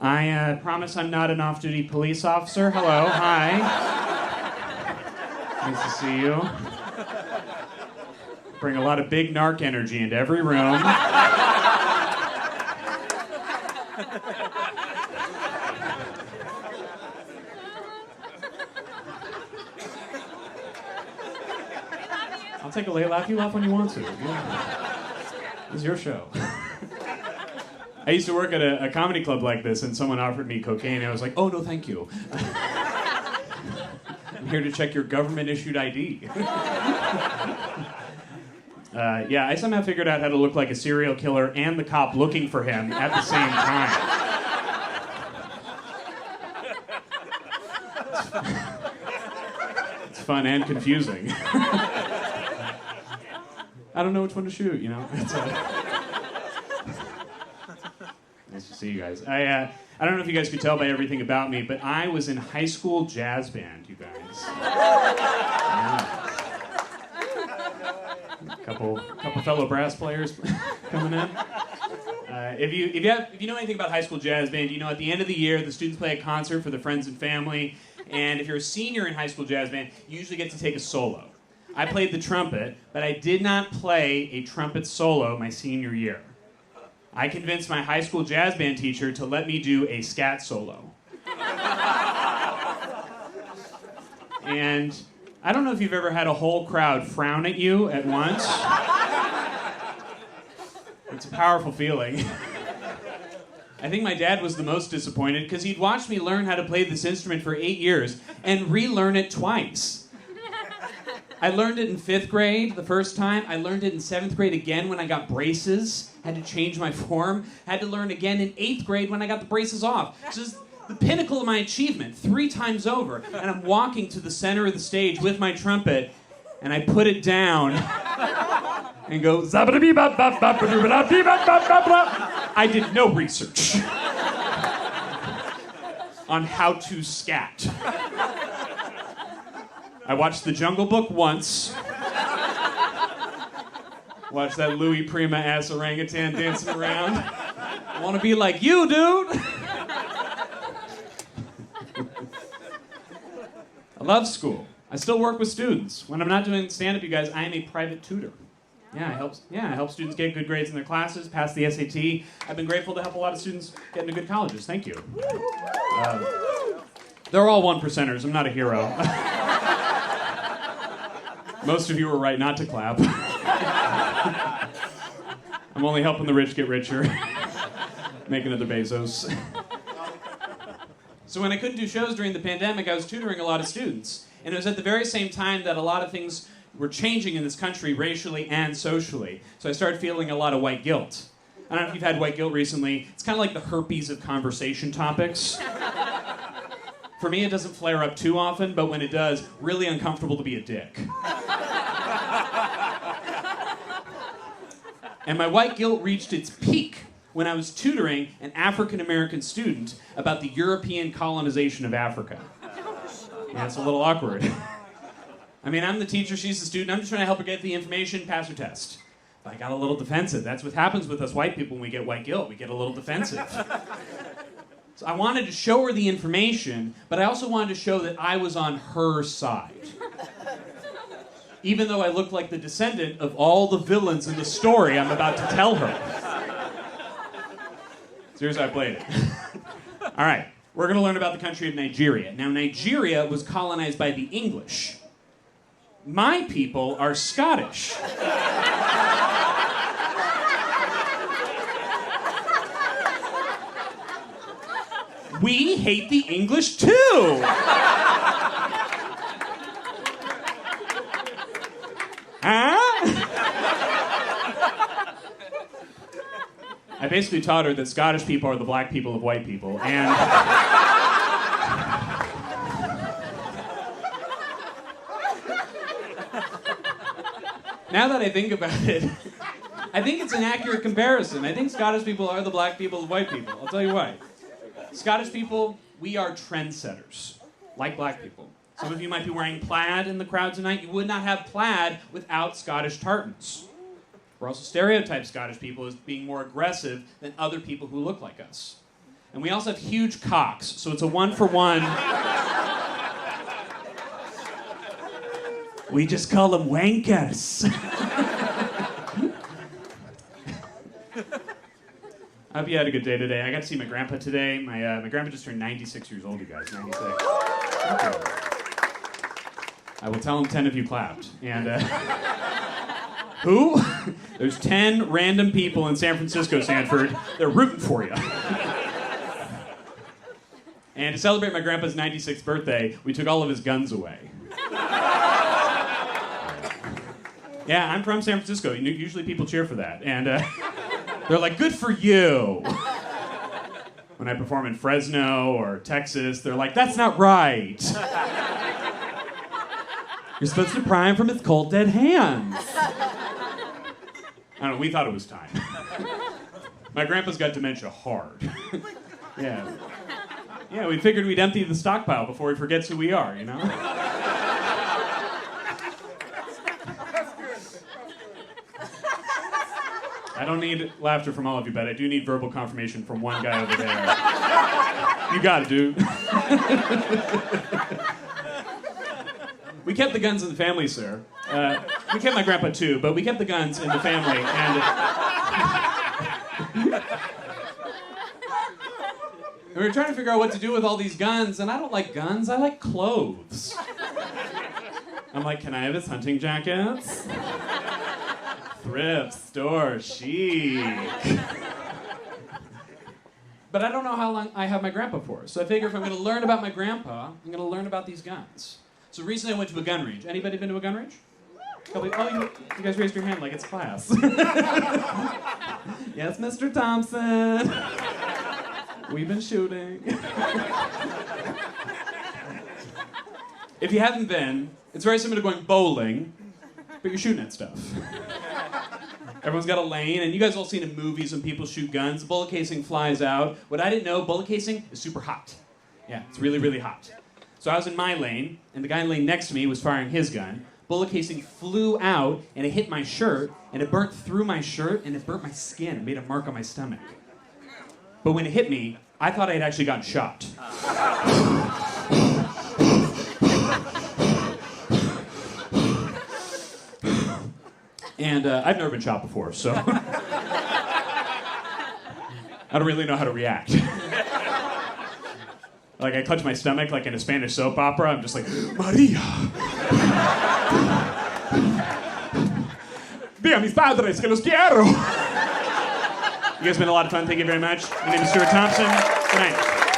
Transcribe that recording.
I promise I'm not an off-duty police officer. Hello, hi. Nice to see you. Bring a lot of big narc energy into every room. I'll take a late laugh. You laugh when you want to. This is your show. I used to work at a comedy club like this, and someone offered me cocaine, and I was like, oh, no, thank you. I'm here to check your government-issued ID. Yeah, I somehow figured out how to look like a serial killer and the cop looking for him at the same time. It's fun and confusing. I don't know which one to shoot, you know? Nice to see you guys. I don't know if you guys could tell by everything about me, but I was in high school jazz band, you guys. Yeah. Couple fellow brass players coming in. If you know anything about high school jazz band, you know at the end of the year the students play a concert for their friends and family, and if you're a senior in high school jazz band, you usually get to take a solo. I played the trumpet, but I did not play a trumpet solo my senior year. I convinced my high school jazz band teacher to let me do a scat solo. And I don't know if you've ever had a whole crowd frown at you at once. It's a powerful feeling. I think my dad was the most disappointed because he'd watched me learn how to play this instrument for 8 years and relearn it twice. I learned it in 5th grade the first time. I learned it in 7th grade again when I got braces. Had to change my form. Had to learn again in 8th grade when I got the braces off. This is the pinnacle of my achievement, 3 times over. And I'm walking to the center of the stage with my trumpet, and I put it down and go, I did no research on how to scat. I watched The Jungle Book once. Watched that Louis Prima-ass orangutan dancing around. I want to be like you, dude. I love school. I still work with students. When I'm not doing stand-up, you guys, I am a private tutor. I help students get good grades in their classes, pass the SAT. I've been grateful to help a lot of students get into good colleges. Thank you. They're all 1%ers. I'm not a hero. Most of you were right not to clap. I'm only helping the rich get richer. Make another Bezos. So when I couldn't do shows during the pandemic, I was tutoring a lot of students. And it was at the very same time that a lot of things were changing in this country, racially and socially. So I started feeling a lot of white guilt. I don't know if you've had white guilt recently. It's kind of like the herpes of conversation topics. For me, it doesn't flare up too often, but when it does, really uncomfortable to be a dick. And my white guilt reached its peak when I was tutoring an African-American student about the European colonization of Africa. Yeah, it's a little awkward. I mean, I'm the teacher, she's the student, I'm just trying to help her get the information, pass her test. But I got a little defensive. That's what happens with us white people when we get white guilt. We get a little defensive. So I wanted to show her the information, but I also wanted to show that I was on her side. Even though I looked like the descendant of all the villains in the story I'm about to tell her. So here's how I played it. All right, we're going to learn about the country of Nigeria. Now, Nigeria was colonized by the English. My people are Scottish. We hate the English too. Huh? I basically taught her that Scottish people are the black people of white people, and now that I think about it, I think it's an accurate comparison. I think Scottish people are the black people of white people. I'll tell you why. Scottish people, we are trendsetters, like black people. Some of you might be wearing plaid in the crowd tonight. You would not have plaid without Scottish tartans. We're also stereotyped Scottish people as being more aggressive than other people who look like us. And we also have huge cocks, so it's a 1-for-1. We just call them wankers. I hope you had a good day today. I got to see my grandpa today. My grandpa just turned 96 years old, you guys. 96. Thank you. I will tell him 10 of you clapped. And who? There's 10 random people in San Francisco, Sanford. They're rooting for you. And to celebrate my grandpa's 96th birthday, we took all of his guns away. Yeah, I'm from San Francisco. Usually people cheer for that. And they're like, good for you. When I perform in Fresno or Texas, they're like, that's not right. You're supposed to pry him from his cold, dead hands. I don't know, we thought it was time. My grandpa's got dementia hard. Yeah. Yeah, we figured we'd empty the stockpile before he forgets who we are, you know? I don't need laughter from all of you, but I do need verbal confirmation from one guy over there. You got it, dude. We kept the guns in the family, sir. We kept my grandpa too, but we kept the guns in the family. And we were trying to figure out what to do with all these guns, and I don't like guns, I like clothes. I'm like, can I have his hunting jackets? Thrift store chic. But I don't know how long I have my grandpa for, so I figure if I'm going to learn about my grandpa, I'm going to learn about these guns. So recently I went to a gun range. Anybody been to a gun range? Oh, you guys raised your hand like it's class. Yes, Mr. Thompson. We've been shooting. If you haven't been, it's very similar to going bowling, but you're shooting at stuff. Everyone's got a lane, and you guys all seen in movies when people shoot guns, the bullet casing flies out. What I didn't know, bullet casing is super hot. Yeah, it's really, really hot. So I was in my lane, and the guy in the lane next to me was firing his gun. Bullet casing flew out, and it hit my shirt, and it burnt through my shirt, and it burnt my skin. It made a mark on my stomach. But when it hit me, I thought I had actually gotten shot. And I've never been shot before, so I don't really know how to react. Like, I clutch my stomach like in a Spanish soap opera. I'm just like, Maria. Di a mis padres que los quiero. You guys have been a lot of fun. Thank you very much. My name is Stuart Thompson. Good night.